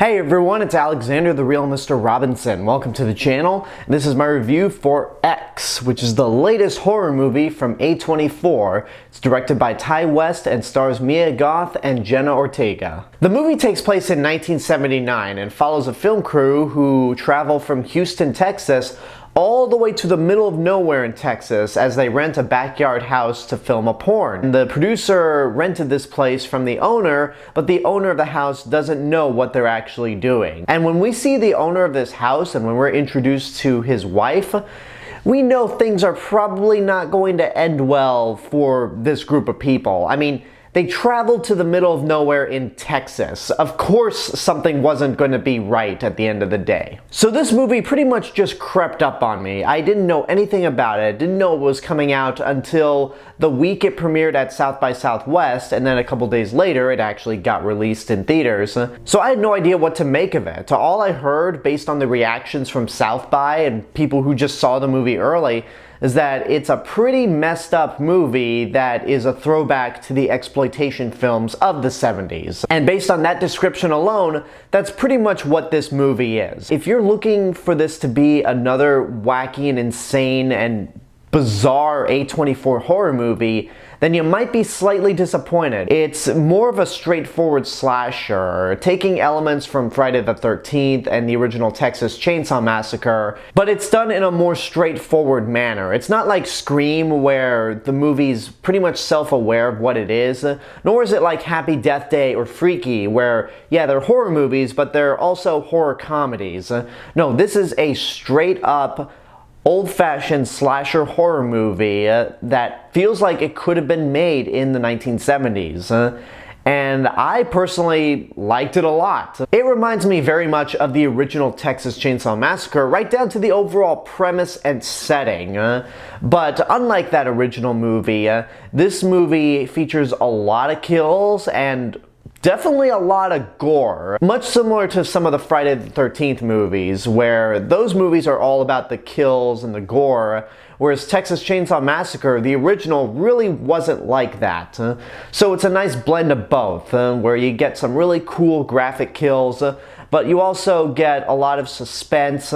Hey everyone, it's Alexander, the real Mr. Robinson. Welcome to the channel. This is my review for X, which is the latest horror movie from A24. It's directed by Ty West and stars Mia Goth and Jenna Ortega. The movie takes place in 1979 and follows a film crew who travel from Houston, Texas, all the way to the middle of nowhere in Texas as they rent a backyard house to film a porn. The producer rented this place from the owner, but the owner of the house doesn't know what they're actually doing. And when we see the owner of this house and when we're introduced to his wife, we know things are probably not going to end well for this group of people. I mean, they traveled to the middle of nowhere in Texas. Of course, something wasn't going to be right at the end of the day. So this movie pretty much just crept up on me. I didn't know anything about it, didn't know it was coming out until the week it premiered at South by Southwest, and then a couple days later it actually got released in theaters. So I had no idea what to make of it. All I heard, based on the reactions from South by and people who just saw the movie early, is that it's a pretty messed up movie that is a throwback to the exploitation films of the 70s. And based on that description alone, that's pretty much what this movie is. If you're looking for this to be another wacky and insane and bizarre A24 horror movie, then you might be slightly disappointed. It's more of a straightforward slasher, taking elements from Friday the 13th and the original Texas Chainsaw Massacre, but it's done in a more straightforward manner. It's not like Scream, where the movie's pretty much self-aware of what it is, nor is it like Happy Death Day or Freaky, where, yeah, they're horror movies, but they're also horror comedies. No, this is a straight-up old-fashioned slasher horror movie that feels like it could have been made in the 1970s. And I personally liked it a lot. It reminds me very much of the original Texas Chainsaw Massacre, right down to the overall premise and setting. But unlike that original movie, this movie features a lot of kills and definitely a lot of gore. Much similar to some of the Friday the 13th movies, where those movies are all about the kills and the gore, whereas Texas Chainsaw Massacre, the original, really wasn't like that. So it's a nice blend of both, where you get some really cool graphic kills, but you also get a lot of suspense,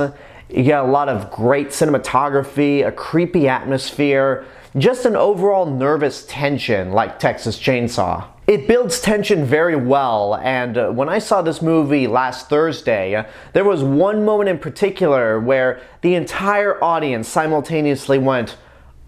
you get a lot of great cinematography, a creepy atmosphere, just an overall nervous tension like Texas Chainsaw. It builds tension very well, and when I saw this movie last Thursday, there was one moment in particular where the entire audience simultaneously went,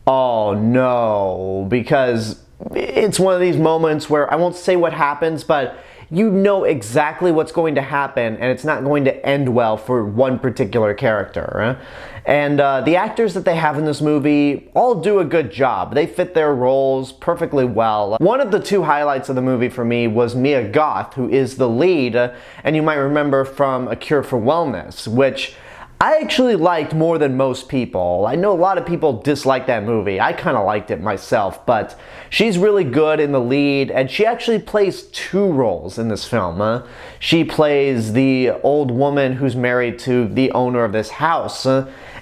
"Oh no," because it's one of these moments where I won't say what happens, but you know exactly what's going to happen, and it's not going to end well for one particular character. And the actors that they have in this movie all do a good job. They fit their roles perfectly well. One of the two highlights of the movie for me was Mia Goth, who is the lead, and you might remember from A Cure for Wellness, which I actually liked more than most people. I know a lot of people dislike that movie. I kind of liked it myself, but she's really good in the lead, and she actually plays two roles in this film. She plays the old woman who's married to the owner of this house,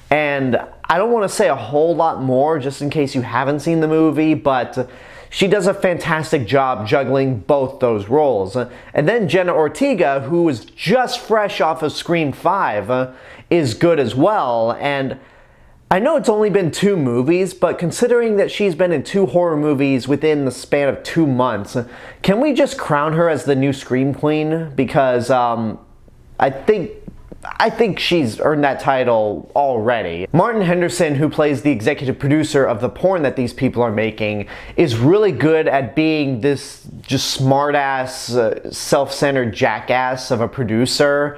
and I don't want to say a whole lot more just in case you haven't seen the movie, but she does a fantastic job juggling both those roles. And then Jenna Ortega, who is just fresh off of Scream 5, is good as well. And I know it's only been 2 movies, but considering that she's been in 2 horror movies within the span of 2 months, can we just crown her as the new Scream Queen? Because I think she's earned that title already. Martin Henderson, who plays the executive producer of the porn that these people are making, is really good at being this just smart-ass, self-centered jackass of a producer.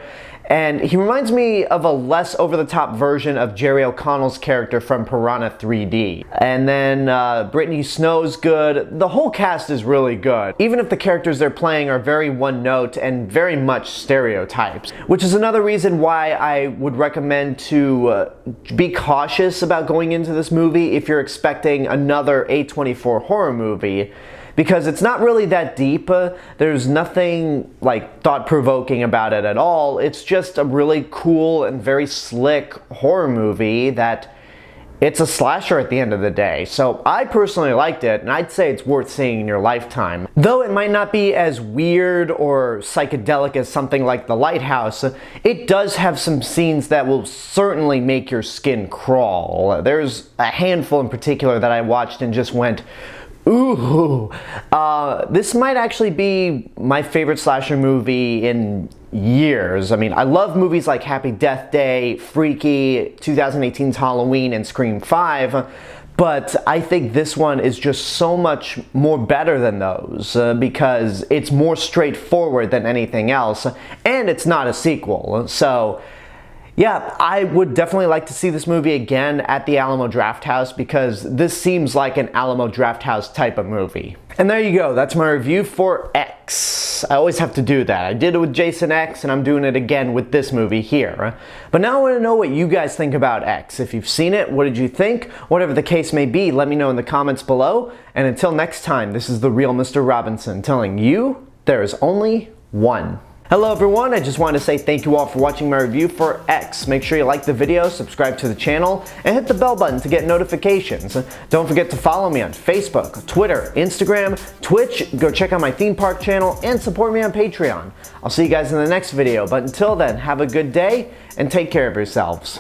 And he reminds me of a less over-the-top version of Jerry O'Connell's character from Piranha 3D. And then Brittany Snow's good. The whole cast is really good, even if the characters they're playing are very one-note and very much stereotypes. Which is another reason why I would recommend to be cautious about going into this movie if you're expecting another A24 horror movie, because it's not really that deep. There's nothing like thought-provoking about it at all. It's just a really cool and very slick horror movie that it's a slasher at the end of the day. So I personally liked it, and I'd say it's worth seeing in your lifetime. Though it might not be as weird or psychedelic as something like The Lighthouse, it does have some scenes that will certainly make your skin crawl. There's a handful in particular that I watched and just went, ooh. This might actually be my favorite slasher movie in years. I mean, I love movies like Happy Death Day, Freaky, 2018's Halloween, and Scream 5, but I think this one is just so much more better than those because it's more straightforward than anything else, and it's not a sequel. So yeah, I would definitely like to see this movie again at the Alamo Drafthouse because this seems like an Alamo Drafthouse type of movie. And there you go, that's my review for X. I always have to do that. I did it with Jason X, and I'm doing it again with this movie here. But now I want to know what you guys think about X. If you've seen it, what did you think? Whatever the case may be, let me know in the comments below. And until next time, this is the real Mr. Robinson telling you there is only one. Hello everyone, I just wanted to say thank you all for watching my review for X. Make sure you like the video, subscribe to the channel, and hit the bell button to get notifications. Don't forget to follow me on Facebook, Twitter, Instagram, Twitch, go check out my theme park channel, and support me on Patreon. I'll see you guys in the next video, but until then, have a good day, and take care of yourselves.